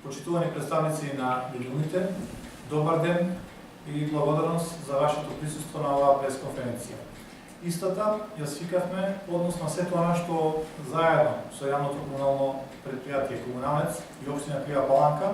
Почитувани представници на милионите, добар ден и благодарност за вашето присуство на оваа пресконференција. Истата ја свикавме однос на сето она што заедно со јавното комунално предпријатие Комуналец и општина Крива Паланка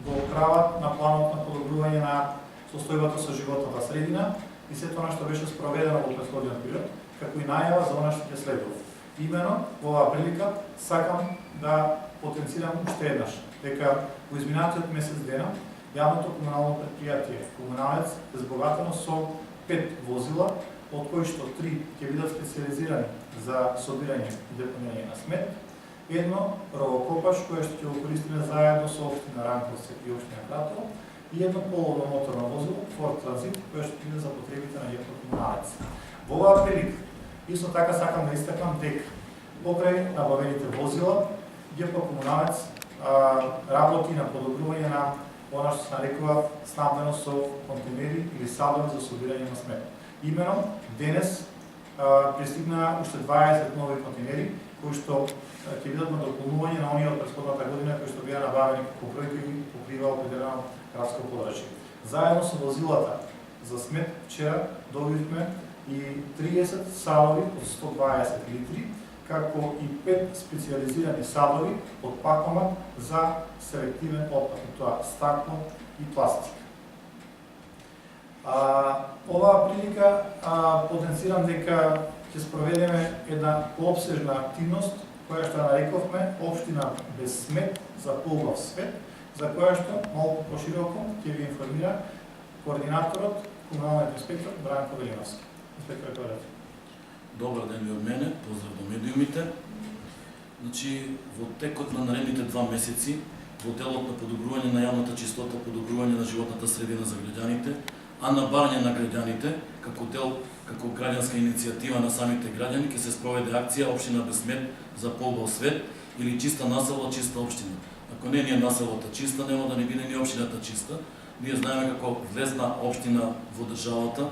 го прават на планот на подобрување на состојбата со животната средина и сето она што беше спроведено во претходниот период, како и најава за она што ќе следува. Имено во оваа прилика сакам да потенцирам уште еднаш дека во изминатиот месец дена јавното комунално предпријатие Комуналец е збогатено со 5 возила, од кои што 3 ќе бидат специјализирани за собирање и депонирање на смет, едно ровокопаш кое што ќе го користиме заедно со општина Ранковци и општина Кратово и едно половно моторно возило Ford Transit кое што биде за потребите на ЈП Комуналец. Во оваа прилика исто така сакам да истакнам дека покрај набавените возила ЈП Комуналец работи на подобрување на она што се нарекува снабденост со контейнери или садови за собирање на смет. Имено, денес пристигна уште 20 нови контейнери, кои што ќе бидат на дополнување на оние од претходната година, кои што беа набавени како пројекти и покрива определено градско подрачје. Заедно со возилата за смет, вчера добивме и 30 садови од 120 литри, како и 5 специјализирани садови од пакомат за селективен отпад, тоа стакло и пластик. Оваа прилика потенцирам дека ќе спроведеме една поопсежна активност, која што нарековме Општина без смет за поубав свет, за која што малку пошироко ќе ви информира координаторот, комуналниот инспектор Бранко Велиновски. Инспектор Калев. Добар ден и од мене, поздрав до медиумите. Значи, во текот на наредните 2 месеци, во делот на подобрување на јавната чистота, подобрување на животната средина за граѓаните, а на барање на граѓаните, како граѓанска иницијатива на самите граѓани, ќе се спроведе акција Општина без смет за поубав свет или чиста населба, чиста општина. Ако не е населбата чиста, нема да не биде ни општината чиста. Ние знаеме како влезна општина во државата,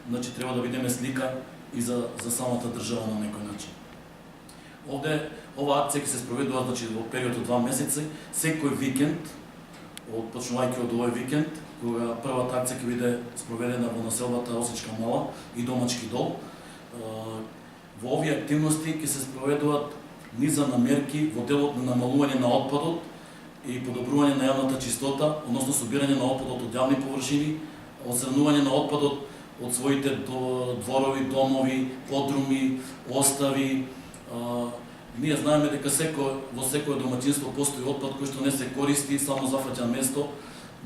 значи треба да видиме слика и за самата држава на некој начин. Овде, ова акција ќе се спроведува значи, во период од 2 месеци, секој викенд, почнувајќи од овој викенд, кога првата акција ќе биде спроведена во населбата Осечка Мала и Домачки дол. Во овие активности ќе се спроведуваат низа на мерки во делот на намалување на отпадот и подобрување на јавната чистота, односно собирање на отпадот од јавни површини, отстранување на отпадот од своите дворови, домови, подруми, остави. Ние знаеме дека во секое домаќинство постои отпад кој што не се користи, само зафаќа место,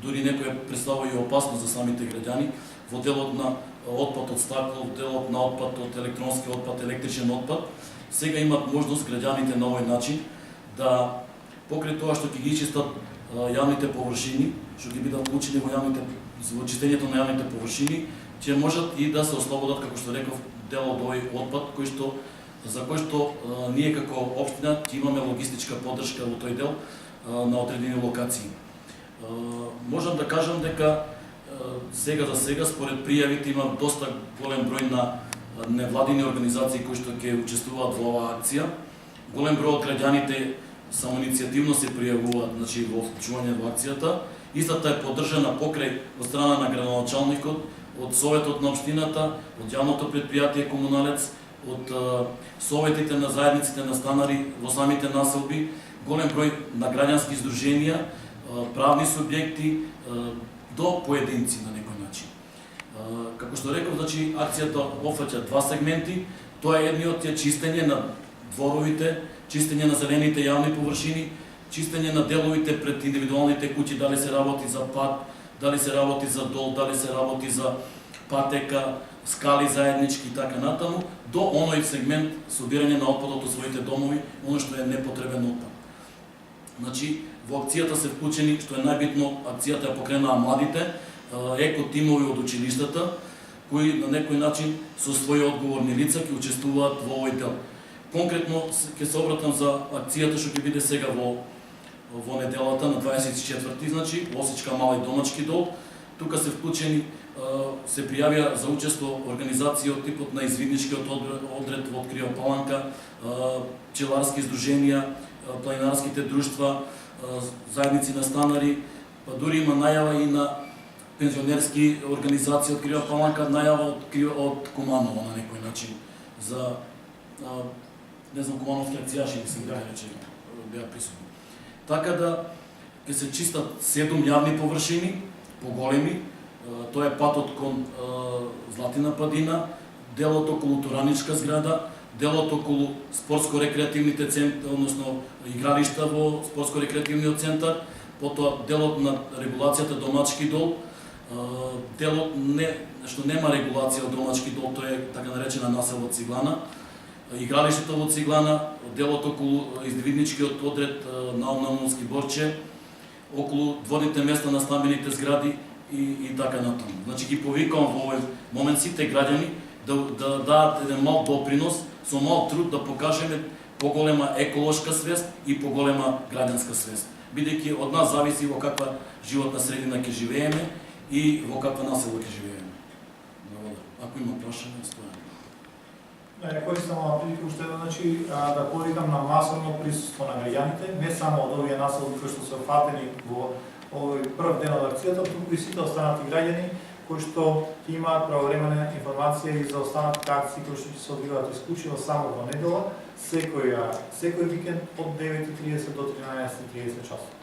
дури некој представува и опасност за самите граѓани. Во делот на отпад од стакло, во делот на отпад од електронски отпад, електричен отпад, сега имат можност граѓаните на овој начин да покрај тоа што ќе ги чистат јавните површини, што ќе бидат вклучени во чистењето на јавните површини, ќе можат и да се ослободат, како што реков, дел од овој отпад, за кој што ние како општина ќе имаме логистичка поддршка во тој дел на одредени локации. Можам да кажам дека сега за сега, според пријавите, има доста голем број на невладини организации кои што ќе учествуваат во оваа акција. Голем број од граѓаните самоиницијативно се пријавуваат значи, во вклучување во акцијата. Истата е поддржана покрај од страна на градоначалникот, од Советот на општината, од јавното предпријатие Комуналец, од советите на заедниците на станари во самите населби, голем број на граѓански издруженија, правни субјекти, до поединци на некој начин. Како што реков, значи, акцијата опфаќа 2 сегменти. Тоа е едниот е чистење на дворовите, чистење на зелените јавни површини, чистење на деловите пред индивидуалните куќи, дали се работи за пат, дали се работи за дол, дали се работи за патека, скали заеднички и така натаму, до оној сегмент собирање на отпадот од своите домови, оно што е непотребен отпад. Значи, во акцијата се вклучени, што е најбитно, акцијата ја покренаа младите, еко-тимови од училиштата, кои на некој начин со своји одговорни лица ќе учествуваат во овој дел. Конкретно ќе се обратам за акцијата што ќе биде сега во неделата на 24-ти, значи, Осечка Мала и Домачки дол. Тука се вклучени, се пријавија за учество организации од типот на извидничкиот одред во Крива Паланка, пчеларски издруженија, планинарските друштва, заедници на станари, па дури има најава и на пензионерски организации од Крива Паланка, најава од Куманово на некој начин за не знам, кумановски акцијаши, мислим да рече, беа присутни. Така да ќе се чистат 7 јавни површини, поголеми. Тоа е патот кон Златина падина, делот околу Тураничка зграда, делот околу спортско-рекреативните центри, односно игралишта во спортско-рекреативниот центар, потоа делот на регулацијата Домачки дол, делот што нема регулација од Домачки дол, тоа е така наречена насело Циглана, игралиштето во Циглана, делот околу издивидничкиот одред на Наумовски Борче, околу дворните места на стамбените згради и така натаму. Значи ги повикувам во овој момент сите граѓани да дадат еден мал допринос, со мал труд да покажеме поголема еколошка свест и поголема граѓанска свест. Бидејќи од нас зависи во каква животна средина ќе живееме и во каква населба ќе живееме. Ако има прашање, стојам. Не, користам ова прилика уште значи да повикам на масовно присуство на граѓаните, не само од овие населби кои што се фатени во овој прв ден од акцијата, туку и сите останати граѓани кои што имаат правовремена информација и за останатите акции кои што ќе се одвиваат исклучиво само во недела, секој викенд од 9:30 до 13:30 часот.